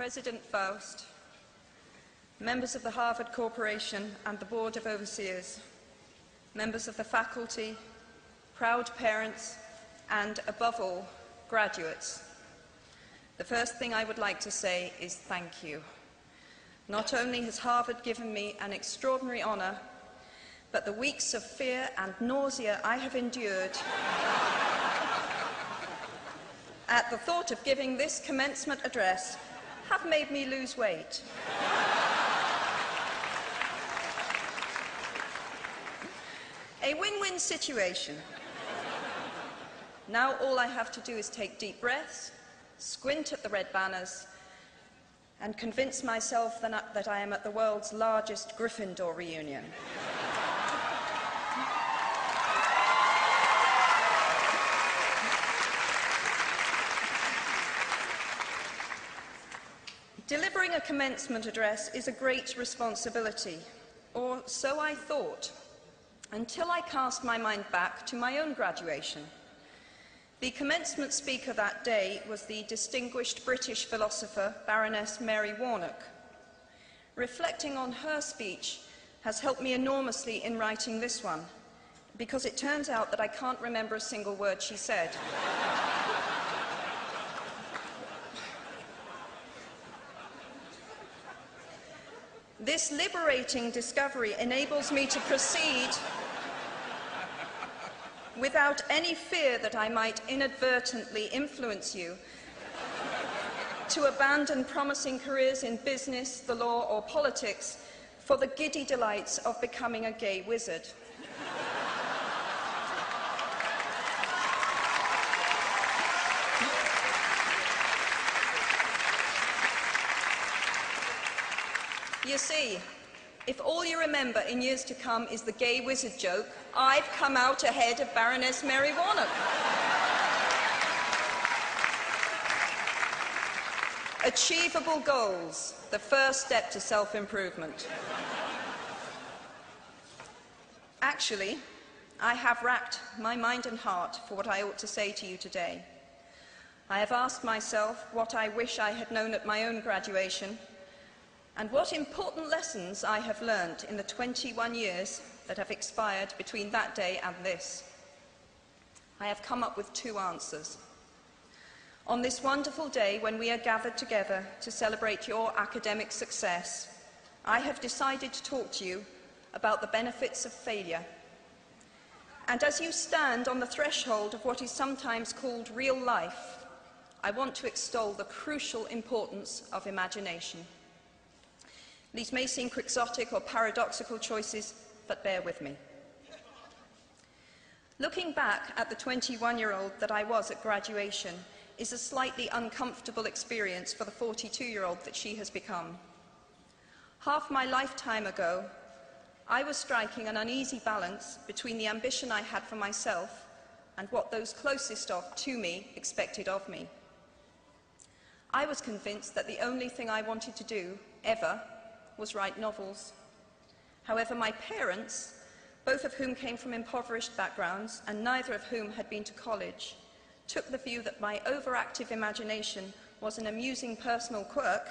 President Faust, members of the Harvard Corporation and the Board of Overseers, members of the faculty, proud parents, and above all, graduates. The first thing I would like to say is thank you. Not only has Harvard given me an extraordinary honor, but the weeks of fear and nausea I have endured at the thought of giving this commencement address have made me lose weight. A win-win situation. Now all I have to do is take deep breaths, squint at the red banners, and convince myself that I am at the world's largest Gryffindor reunion. Delivering a commencement address is a great responsibility, or so I thought, until I cast my mind back to my own graduation. The commencement speaker that day was the distinguished British philosopher Baroness Mary Warnock. Reflecting on her speech has helped me enormously in writing this one, because it turns out that I can't remember a single word she said. This liberating discovery enables me to proceed without any fear that I might inadvertently influence you to abandon promising careers in business, the law, or politics for the giddy delights of becoming a gay wizard. You see, if all you remember in years to come is the gay wizard joke, I've come out ahead of Baroness Mary Warnock. Achievable goals, the first step to self-improvement. Actually, I have racked my mind and heart for what I ought to say to you today. I have asked myself what I wish I had known at my own graduation, and what important lessons I have learned in the 21 years that have expired between that day and this. I have come up with two answers. On this wonderful day when we are gathered together to celebrate your academic success, I have decided to talk to you about the benefits of failure. And as you stand on the threshold of what is sometimes called real life, I want to extol the crucial importance of imagination. These may seem quixotic or paradoxical choices, but bear with me. Looking back at the 21-year-old that I was at graduation is a slightly uncomfortable experience for the 42-year-old that she has become. Half my lifetime ago, I was striking an uneasy balance between the ambition I had for myself and what those closest to me expected of me. I was convinced that the only thing I wanted to do, ever, was write novels. However, my parents, both of whom came from impoverished backgrounds and neither of whom had been to college, took the view that my overactive imagination was an amusing personal quirk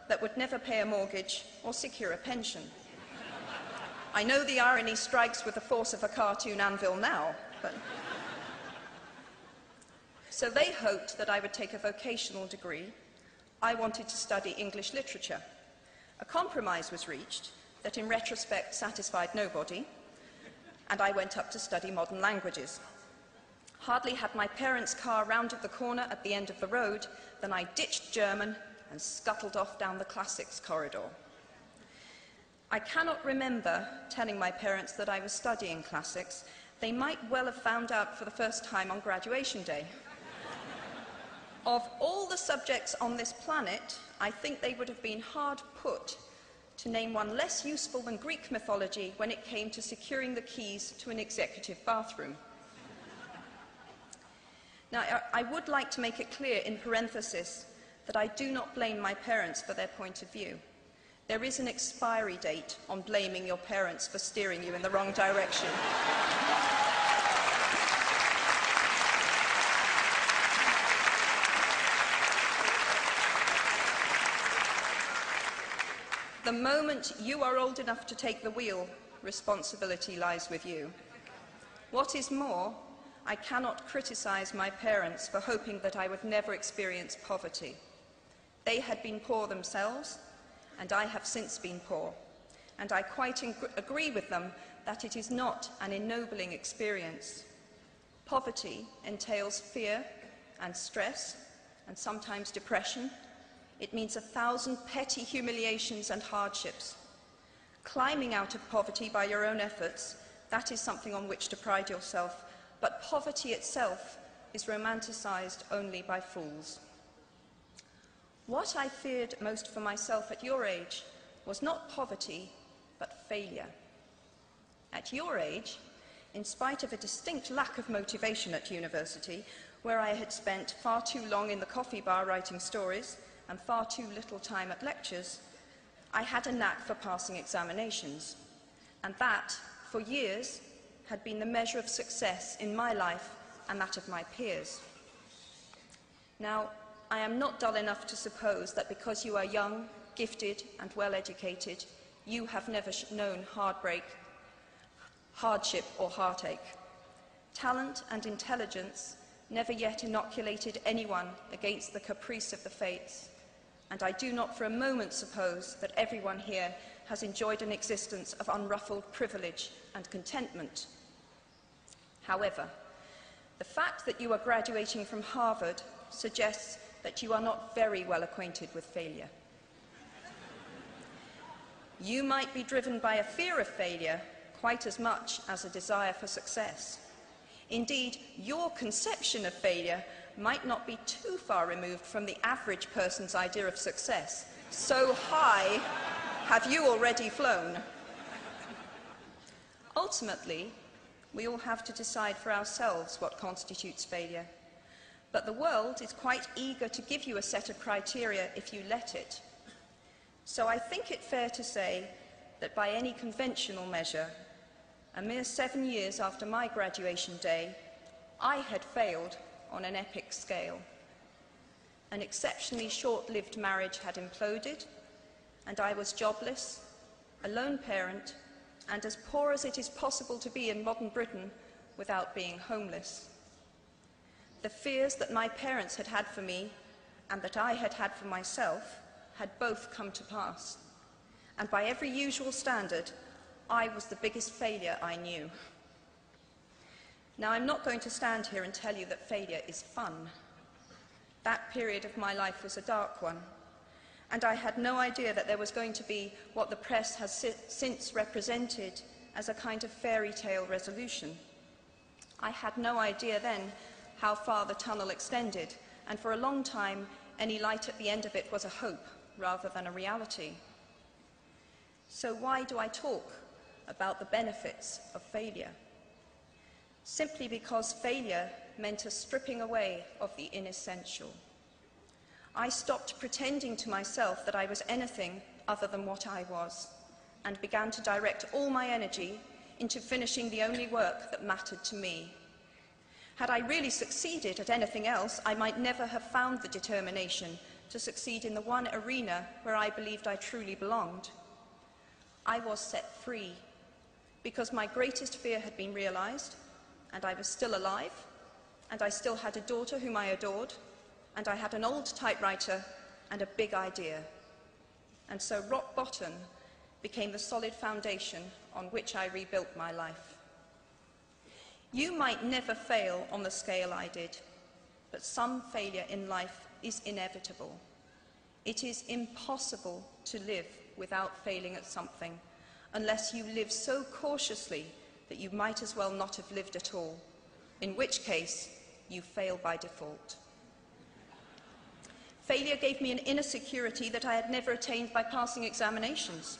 that would never pay a mortgage or secure a pension. I know the irony strikes with the force of a cartoon anvil now, but... So they hoped that I would take a vocational degree. I wanted to study English literature. A compromise was reached that in retrospect satisfied nobody, and I went up to study modern languages. Hardly had my parents' car rounded the corner at the end of the road than I ditched German and scuttled off down the classics corridor. I cannot remember telling my parents that I was studying classics. They might well have found out for the first time on graduation day. Of all the subjects on this planet, I think they would have been hard put to name one less useful than Greek mythology when it came to securing the keys to an executive bathroom. Now, I would like to make it clear in parenthesis that I do not blame my parents for their point of view. There is an expiry date on blaming your parents for steering you in the wrong direction. The moment you are old enough to take the wheel, responsibility lies with you. What is more, I cannot criticize my parents for hoping that I would never experience poverty. They had been poor themselves, and I have since been poor, and I quite agree with them that it is not an ennobling experience. Poverty entails fear and stress, and sometimes depression. It means 1,000 petty humiliations and hardships. Climbing out of poverty by your own efforts, that is something on which to pride yourself, but poverty itself is romanticized only by fools. What I feared most for myself at your age was not poverty, but failure. At your age, in spite of a distinct lack of motivation at university, where I had spent far too long in the coffee bar writing stories and far too little time at lectures, I had a knack for passing examinations, and that, for years, had been the measure of success in my life and that of my peers. Now, I am not dull enough to suppose that because you are young, gifted, and well-educated, you have never known heartbreak, hardship, or heartache. Talent and intelligence never yet inoculated anyone against the caprice of the fates, and I do not for a moment suppose that everyone here has enjoyed an existence of unruffled privilege and contentment. However, the fact that you are graduating from Harvard suggests that you are not very well acquainted with failure. You might be driven by a fear of failure quite as much as a desire for success. Indeed, your conception of failure might not be too far removed from the average person's idea of success. So high have you already flown. Ultimately, we all have to decide for ourselves what constitutes failure. But the world is quite eager to give you a set of criteria if you let it. So I think it fair to say that by any conventional measure, a mere 7 years after my graduation day, I had failed on an epic scale. An exceptionally short-lived marriage had imploded, and I was jobless, a lone parent, and as poor as it is possible to be in modern Britain without being homeless. The fears that my parents had had for me and that I had had for myself had both come to pass, and by every usual standard, I was the biggest failure I knew. Now, I'm not going to stand here and tell you that failure is fun. That period of my life was a dark one, and I had no idea that there was going to be what the press has since represented as a kind of fairy tale resolution. I had no idea then how far the tunnel extended, and for a long time, any light at the end of it was a hope rather than a reality. So why do I talk about the benefits of failure? Simply because failure meant a stripping away of the inessential. I stopped pretending to myself that I was anything other than what I was, and began to direct all my energy into finishing the only work that mattered to me. Had I really succeeded at anything else, I might never have found the determination to succeed in the one arena where I believed I truly belonged. I was set free because my greatest fear had been realized, and I was still alive, and I still had a daughter whom I adored, and I had an old typewriter and a big idea. And so rock bottom became the solid foundation on which I rebuilt my life. You might never fail on the scale I did, but some failure in life is inevitable. It is impossible to live without failing at something, unless you live so cautiously that you might as well not have lived at all, in which case you fail by default. Failure gave me an inner security that I had never attained by passing examinations.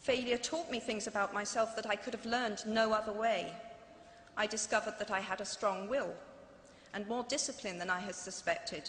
Failure taught me things about myself that I could have learned no other way. I discovered that I had a strong will and more discipline than I had suspected.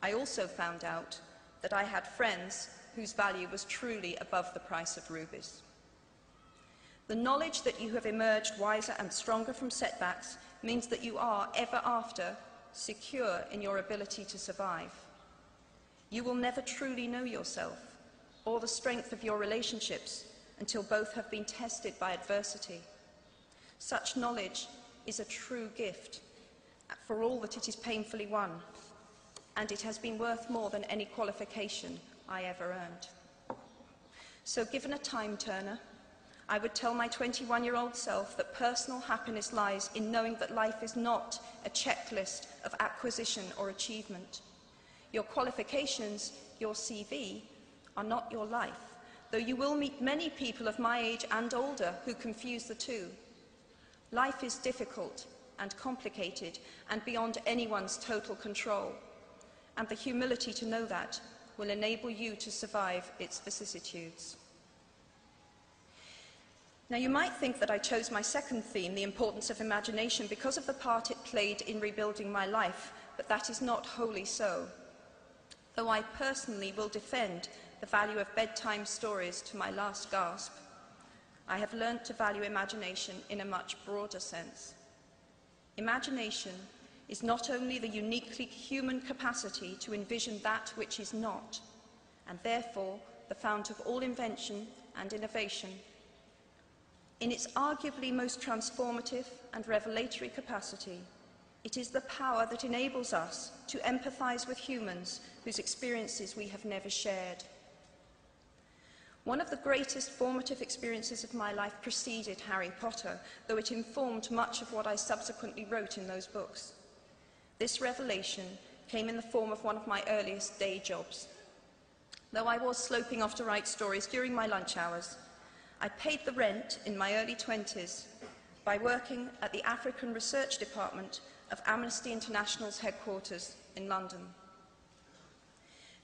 I also found out that I had friends whose value was truly above the price of rubies. The knowledge that you have emerged wiser and stronger from setbacks means that you are, ever after, secure in your ability to survive. You will never truly know yourself, or the strength of your relationships until both have been tested by adversity. Such knowledge is a true gift for all that it is painfully won, and it has been worth more than any qualification I ever earned. So given a time turner, I would tell my 21-year-old self that personal happiness lies in knowing that life is not a checklist of acquisition or achievement. Your qualifications, your CV, are not your life, though you will meet many people of my age and older who confuse the two. Life is difficult and complicated and beyond anyone's total control, and the humility to know that will enable you to survive its vicissitudes. Now, you might think that I chose my second theme, the importance of imagination, because of the part it played in rebuilding my life, but that is not wholly so. Though I personally will defend the value of bedtime stories to my last gasp, I have learnt to value imagination in a much broader sense. Imagination is not only the uniquely human capacity to envision that which is not, and therefore the fount of all invention and innovation. In its arguably most transformative and revelatory capacity, it is the power that enables us to empathise with humans whose experiences we have never shared. One of the greatest formative experiences of my life preceded Harry Potter, though it informed much of what I subsequently wrote in those books. This revelation came in the form of one of my earliest day jobs. Though I was sloping off to write stories during my lunch hours, I paid the rent in my early 20s by working at the African Research Department of Amnesty International's headquarters in London.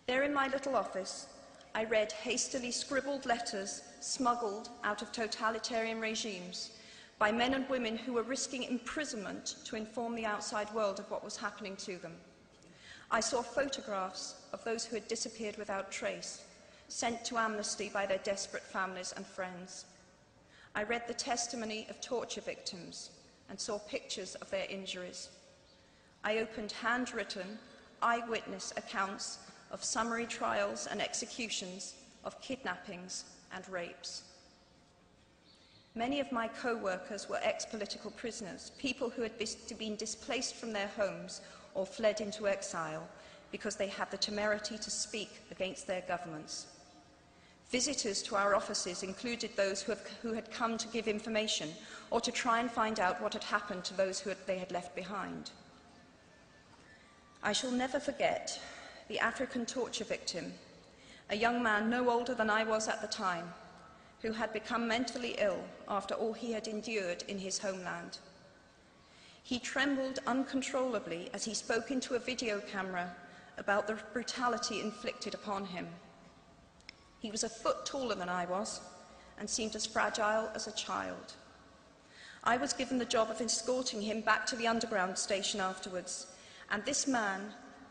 There in my little office, I read hastily scribbled letters smuggled out of totalitarian regimes by men and women who were risking imprisonment to inform the outside world of what was happening to them. I saw photographs of those who had disappeared without trace, sent to Amnesty by their desperate families and friends. I read the testimony of torture victims and saw pictures of their injuries. I opened handwritten, eyewitness accounts of summary trials and executions, of kidnappings and rapes. Many of my co-workers were ex-political prisoners, people who had been displaced from their homes or fled into exile because they had the temerity to speak against their governments. Visitors to our offices included those who had come to give information or to try and find out what had happened to those they had left behind. I shall never forget the African torture victim, a young man no older than I was at the time, who had become mentally ill after all he had endured in his homeland. He trembled uncontrollably as he spoke into a video camera about the brutality inflicted upon him. He was a foot taller than I was and seemed as fragile as a child. I was given the job of escorting him back to the underground station afterwards, and this man,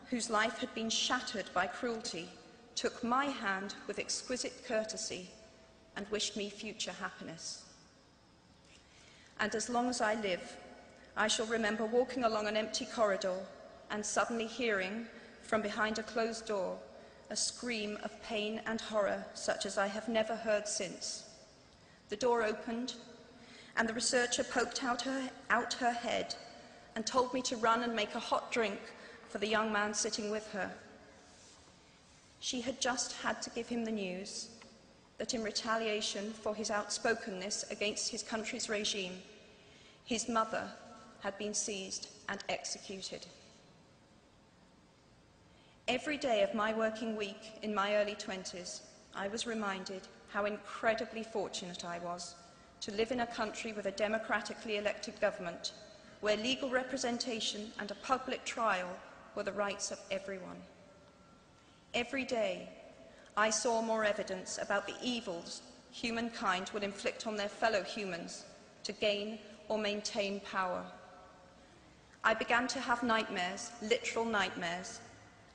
whose life had been shattered by cruelty, took my hand with exquisite courtesy and wished me future happiness. And as long as I live, I shall remember walking along an empty corridor and suddenly hearing, from behind a closed door, a scream of pain and horror such as I have never heard since. The door opened, and the researcher poked out her head and told me to run and make a hot drink for the young man sitting with her. She had just had to give him the news that in retaliation for his outspokenness against his country's regime, his mother had been seized and executed. Every day of my working week in my early 20s, I was reminded how incredibly fortunate I was to live in a country with a democratically elected government, where legal representation and a public trial were the rights of everyone. Every day, I saw more evidence about the evils humankind will inflict on their fellow humans to gain or maintain power. I began to have nightmares, literal nightmares,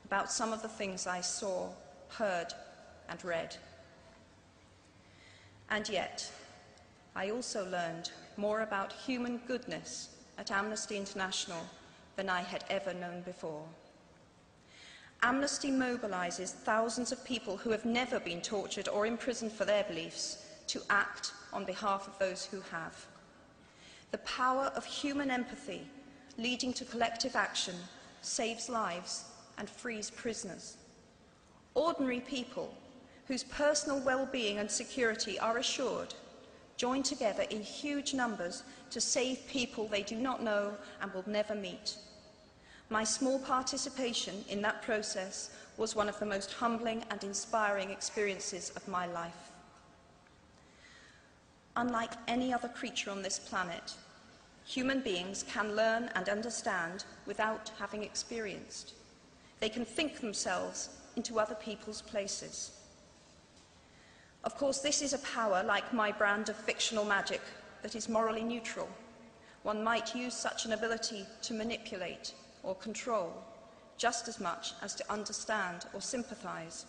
about some of the things I saw, heard, and read. And yet, I also learned more about human goodness at Amnesty International than I had ever known before. Amnesty mobilises thousands of people who have never been tortured or imprisoned for their beliefs to act on behalf of those who have. The power of human empathy leading to collective action saves lives and frees prisoners. Ordinary people whose personal well-being and security are assured join together in huge numbers to save people they do not know and will never meet. My small participation in that process was one of the most humbling and inspiring experiences of my life. Unlike any other creature on this planet, human beings can learn and understand without having experienced. They can think themselves into other people's places. Of course, this is a power, like my brand of fictional magic, that is morally neutral. One might use such an ability to manipulate or control just as much as to understand or sympathise.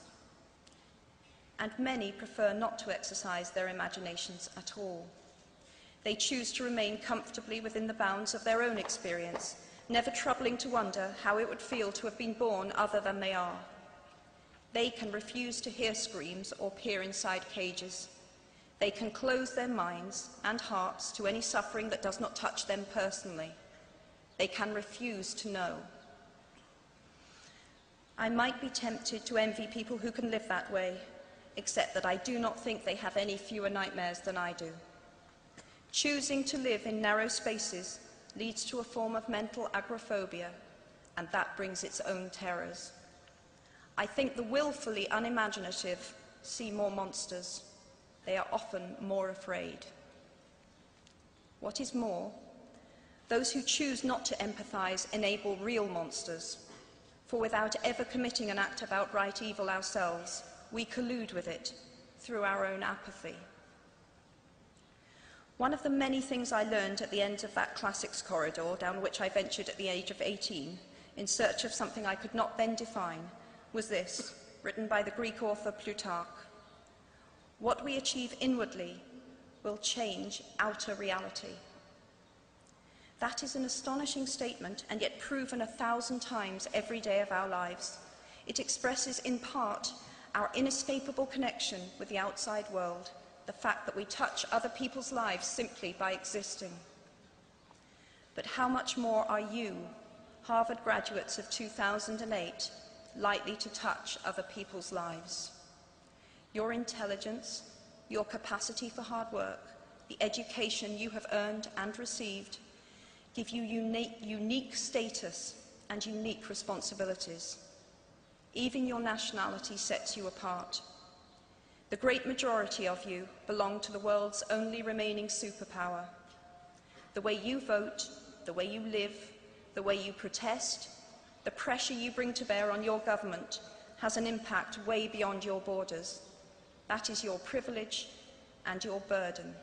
And many prefer not to exercise their imaginations at all. They choose to remain comfortably within the bounds of their own experience, never troubling to wonder how it would feel to have been born other than they are. They can refuse to hear screams or peer inside cages. They can close their minds and hearts to any suffering that does not touch them personally. They can refuse to know. I might be tempted to envy people who can live that way, except that I do not think they have any fewer nightmares than I do. Choosing to live in narrow spaces leads to a form of mental agoraphobia, and that brings its own terrors. I think the willfully unimaginative see more monsters. They are often more afraid. What is more, those who choose not to empathise enable real monsters, for without ever committing an act of outright evil ourselves, we collude with it through our own apathy. One of the many things I learned at the end of that classics corridor down which I ventured at the age of 18 in search of something I could not then define was this, written by the Greek author Plutarch: "What we achieve inwardly will change outer reality." That is an astonishing statement, and yet proven 1,000 times every day of our lives. It expresses in part our inescapable connection with the outside world, the fact that we touch other people's lives simply by existing. But how much more are you, Harvard graduates of 2008, likely to touch other people's lives? Your intelligence, your capacity for hard work, the education you have earned and received, give you unique status and unique responsibilities. Even your nationality sets you apart. The great majority of you belong to the world's only remaining superpower. The way you vote, the way you live, the way you protest, the pressure you bring to bear on your government has an impact way beyond your borders. That is your privilege and your burden.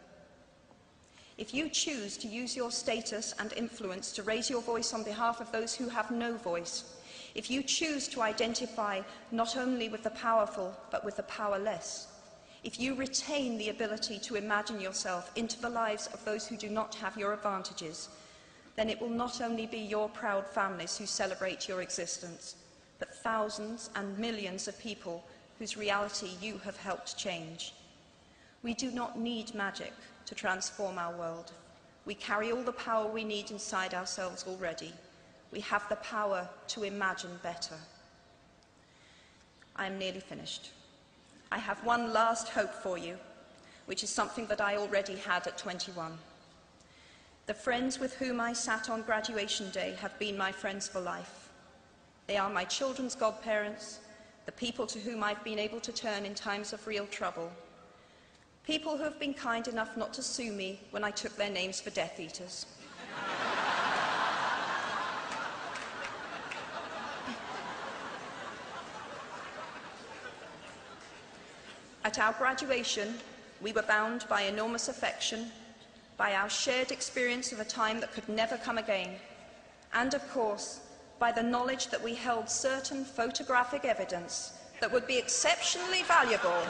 If you choose to use your status and influence to raise your voice on behalf of those who have no voice, if you choose to identify not only with the powerful but with the powerless, if you retain the ability to imagine yourself into the lives of those who do not have your advantages, then it will not only be your proud families who celebrate your existence, but thousands and millions of people whose reality you have helped change. We do not need magic to transform our world. We carry all the power we need inside ourselves already. We have the power to imagine better. I am nearly finished. I have one last hope for you, which is something that I already had at 21. The friends with whom I sat on graduation day have been my friends for life. They are my children's godparents, the people to whom I've been able to turn in times of real trouble, people who have been kind enough not to sue me when I took their names for Death Eaters. At our graduation, we were bound by enormous affection, by our shared experience of a time that could never come again, and of course, by the knowledge that we held certain photographic evidence that would be exceptionally valuable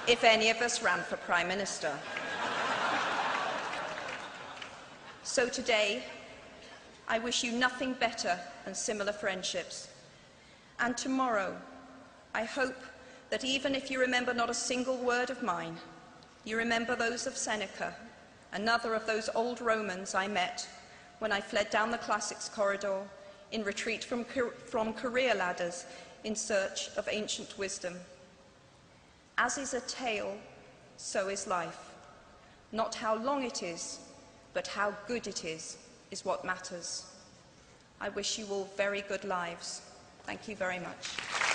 if any of us ran for Prime Minister. So today, I wish you nothing better than similar friendships, And tomorrow, I hope that even if you remember not a single word of mine, you remember those of Seneca, another of those old Romans I met when I fled down the classics corridor in retreat from career ladders in search of ancient wisdom. As is a tale, so is life. Not how long it is, but how good it is what matters. I wish you all very good lives. Thank you very much.